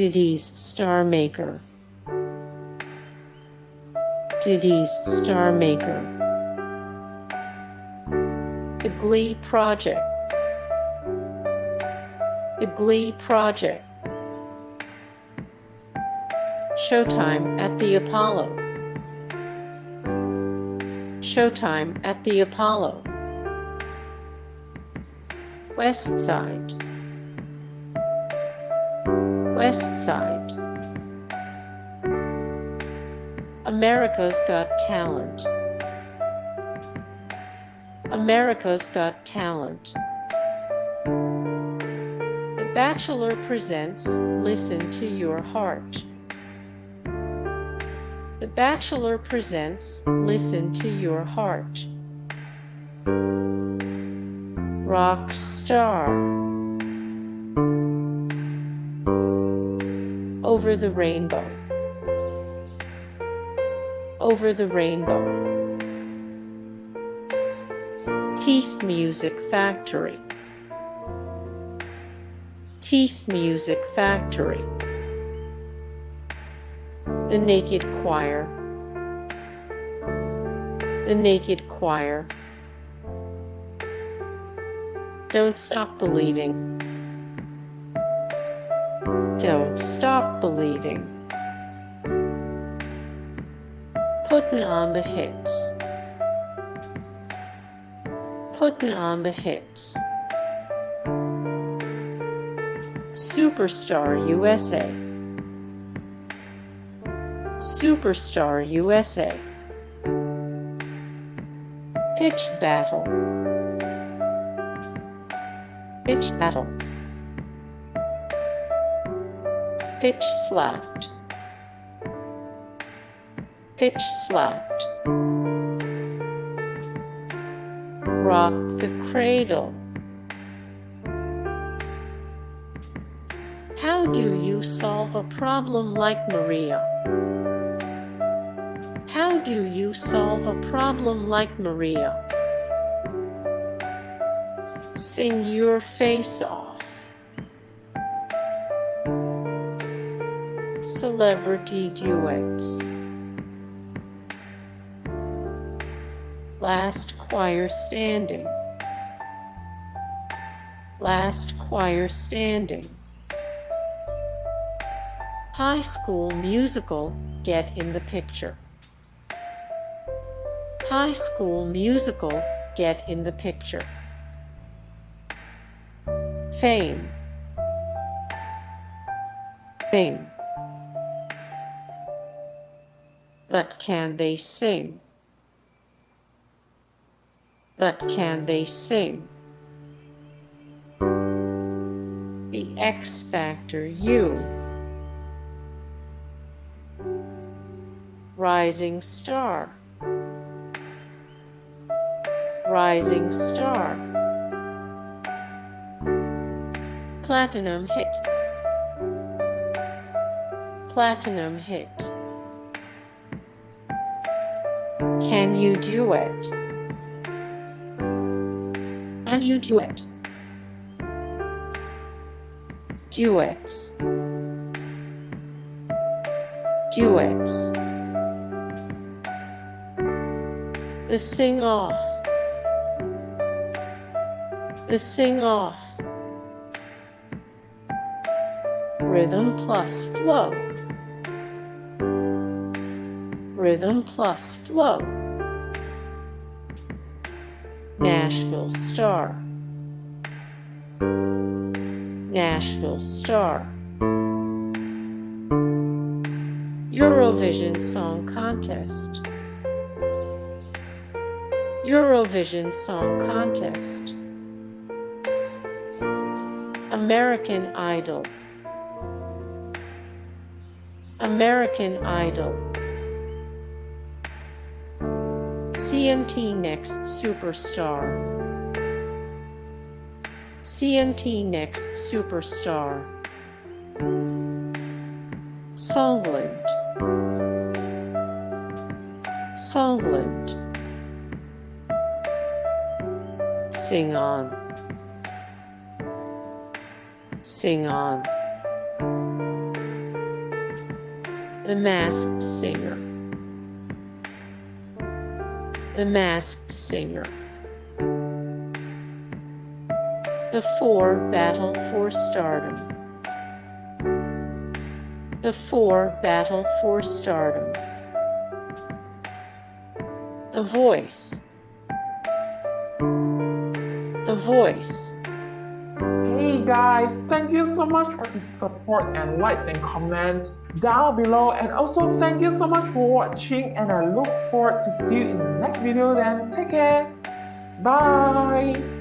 Diddy's Starmaker. Diddy's Starmaker. The Glee Project. The Glee Project. Showtime at the Apollo. Showtime at the Apollo. Westside. Westside. America's Got Talent. America's Got Talent. The Bachelor presents Listen to Your Heart. The Bachelor presents Listen to Your Heart. Rock Star. Over the Rainbow. Over the Rainbow. Teast Music Factory. Teast Music Factory. The Naked Choir. The Naked Choir. Don't Stop Believing. Don't Stop Believing. Puttin on the Hits. Puttin on the Hits. Superstar USA. Superstar USA. Pitch Battle. Pitch Battle. Pitch Slapped. Pitch Slapped. Rock the Cradle. How do you solve a problem like Maria? How do you solve a problem like Maria? Sing your face off. Celebrity Duets. Last Choir Standing. Last Choir Standing. High School Musical, Get in the Picture. High School Musical, Get in the Picture. Fame. Fame. But can they sing? But can they sing? The X Factor You. Rising Star. Rising Star. Platinum Hit. Platinum Hit. Can You Duet? Can You Duet? Duets. Duets. The Sing Off. The Sing Off. Rhythm plus Flow. Rhythm plus Flow. Nashville Star. Nashville Star. Eurovision Song Contest. Eurovision Song Contest. American Idol. American Idol. CMT Next Superstar. CMT Next Superstar. Songland. Songland. Sing On. Sing On. The Masked Singer. The Masked Singer. The Four battle for stardom. The Four battle for stardom. The Voice. The Voice. Hey guys, thank you so much for the support and likes and comments down below, and also thank you so much for watching, and I look forward to see you in the next video. Then take care. Bye.